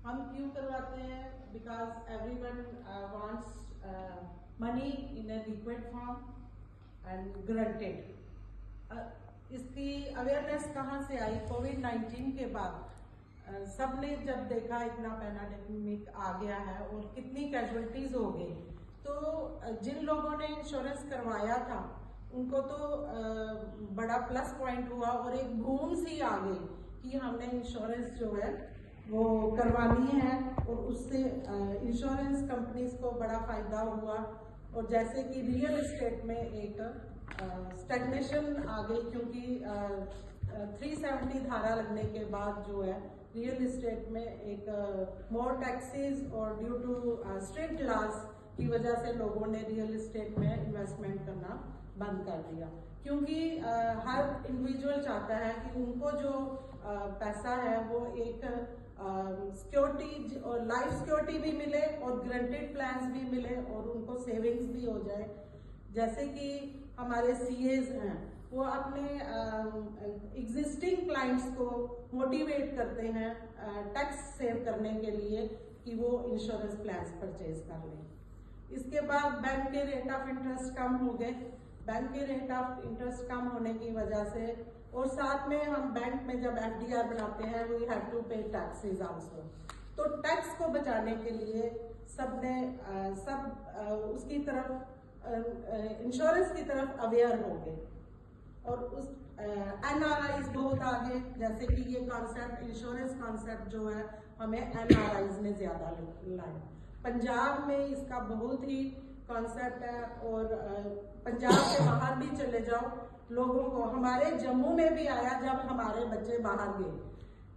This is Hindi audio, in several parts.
हम क्यों करवाते हैं? Because everyone wants money in a liquid form and granted. इसकी अवेयरनेस कहाँ से आई? कोविड-19 के बाद सबने जब देखा इतना पैंडेमिक आ गया है और कितनी कैजुअलिटीज हो गई, तो जिन लोगों ने इंश्योरेंस करवाया था उनको तो बड़ा प्लस पॉइंट हुआ और एक बूम सी आ गई कि हमने इंश्योरेंस जो है वो करवानी है, और उससे इंश्योरेंस कंपनीज को बड़ा फायदा हुआ। और जैसे कि रियल एस्टेट में एक स्टैग्नेशन आ गई, क्योंकि 370 धारा लगने के बाद जो है रियल एस्टेट में एक मोर टैक्सेस और ड्यू टू स्ट्रिक्ट लॉस की वजह से लोगों ने रियल एस्टेट में इन्वेस्टमेंट करना बंद कर दिया, क्योंकि हर इंडिविजुअल चाहता है कि उनको जो पैसा है वो एक सिक्योरिटी और लाइफ सिक्योरिटी भी मिले और ग्रंटेड प्लान्स भी मिले और उनको सेविंग्स भी हो जाए। जैसे कि हमारे सीएज हैं, वो अपने एग्जिस्टिंग क्लाइंट्स को मोटिवेट करते हैं टैक्स सेव करने के लिए कि वो इंश्योरेंस प्लान्स परचेज कर लें। इसके बाद बैंक के रेट ऑफ इंटरेस्ट कम हो गए। बैंक के रेट ऑफ इंटरेस्ट कम होने की वजह से, और साथ में हम बैंक में जब एफडीआर बनाते हैं वी हैव टू पे टैक्सेस आल्सो, तो टैक्स को बचाने के लिए सबने उसकी तरफ इंश्योरेंस की तरफ अवेयर हो गए। और उस एनआरआईज बहुत आगे, जैसे कि ये कॉन्सेप्ट इंश्योरेंस कॉन्सेप्ट जो है हमें एनआरआईज ने ज्यादा लाया। पंजाब में इसका बहुत ही कॉन्सेप्ट है, और पंजाब के बाहर भी चले जाओ लोगों को, हमारे जम्मू में भी आया जब हमारे बच्चे बाहर गए,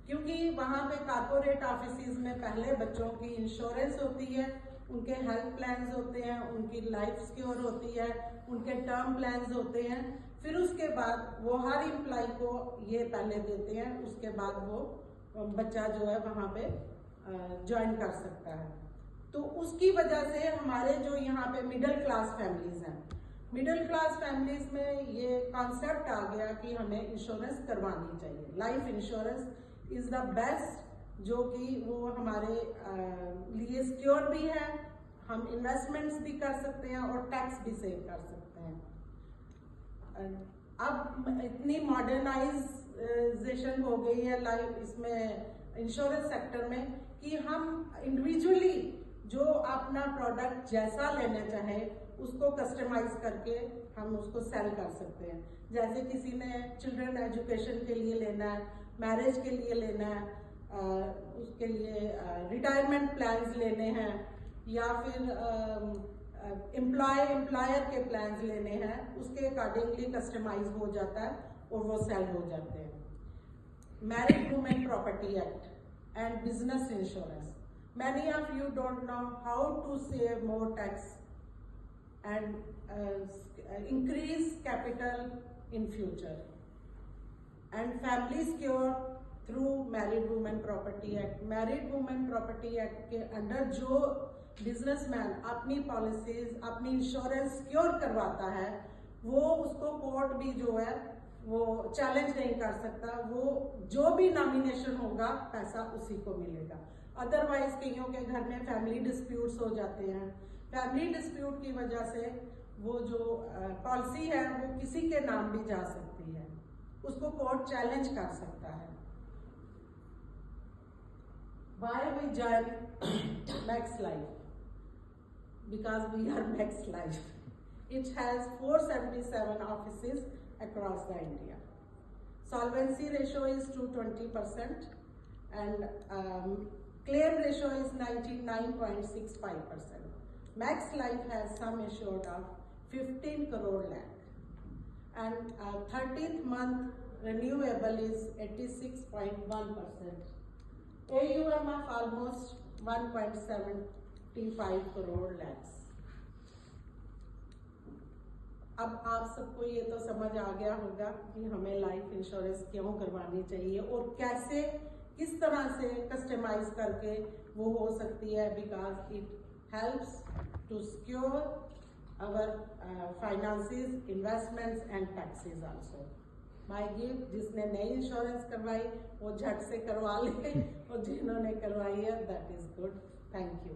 क्योंकि वहाँ पे कारपोरेट ऑफिस में पहले बच्चों की इंश्योरेंस होती है, उनके हेल्थ प्लान्स होते हैं, उनकी लाइफ सिक्योर होती है, उनके टर्म प्लान्स होते हैं, फिर उसके बाद वो हर एम्प्लॉय को ये पहले देते हैं, उसके बाद वो बच्चा जो है वहाँ पे ज्वाइन कर सकता है। तो उसकी वजह से हमारे जो यहाँ पे मिडिल क्लास फैमिलीज हैं, मिडिल क्लास फैमिलीज में ये कॉन्सेप्ट आ गया कि हमें इंश्योरेंस करवानी चाहिए। Life insurance is the best, जो कि वो हमारे लिए सिक्योर भी है, हम इन्वेस्टमेंट्स भी कर सकते हैं और टैक्स भी सेव कर सकते हैं। अब इतनी मॉडर्नाइजेशन हो गई है लाइफ इसमें इंश्योरेंस सेक्टर में कि हम इंडिविजुअली जो अपना प्रोडक्ट जैसा लेना चाहे उसको कस्टमाइज करके हम उसको सेल कर सकते हैं। जैसे किसी ने चिल्ड्रन एजुकेशन के लिए लेना है, मैरिज के लिए लेना है, उसके लिए रिटायरमेंट प्लान्स लेने हैं, या फिर एम्प्लॉयर के प्लान्स लेने हैं, उसके अकॉर्डिंगली कस्टमाइज हो जाता है और वो सेल हो जाते हैं। Married women property act and business insurance, many of you don't know how to save more tax and increase capital in future, and family secure through married women property act। married women property act के अंडर जो बिजनेसमैन अपनी पॉलिसीज अपनी इंश्योरेंस सिक्योर करवाता है, वो उसको कोर्ट भी जो है वो चैलेंज नहीं कर सकता, वो जो भी नॉमिनेशन होगा पैसा उसी को मिलेगा। अदरवाइज कईयों के घर में फैमिली डिस्प्यूट्स हो जाते हैं, फैमिली डिस्प्यूट की वजह से वो जो पॉलिसी है वो किसी के नाम भी जा सकती है, उसको कोर्ट चैलेंज कर सकता है। Why we join Max Life? Because we are Max Life. It has 477 offices across the India. Solvency ratio is 220% and claim ratio is 99.65%. Max Life has sum assured of 15 crore lakh and 13th month renewable is 86.1%. AUM of almost 1.75 crore lakhs. अब आप सबको ये तो समझ आ गया होगा कि हमें लाइफ इंश्योरेंस क्यों करवानी चाहिए और कैसे किस तरह से कस्टमाइज करके वो हो सकती है, because it helps to secure our finances, investments and taxes also. My gift. जिसने नई इंश्योरेंस करवाई वो झट से करवा ले और जिन्होंने करवाई है that is good. Thank you.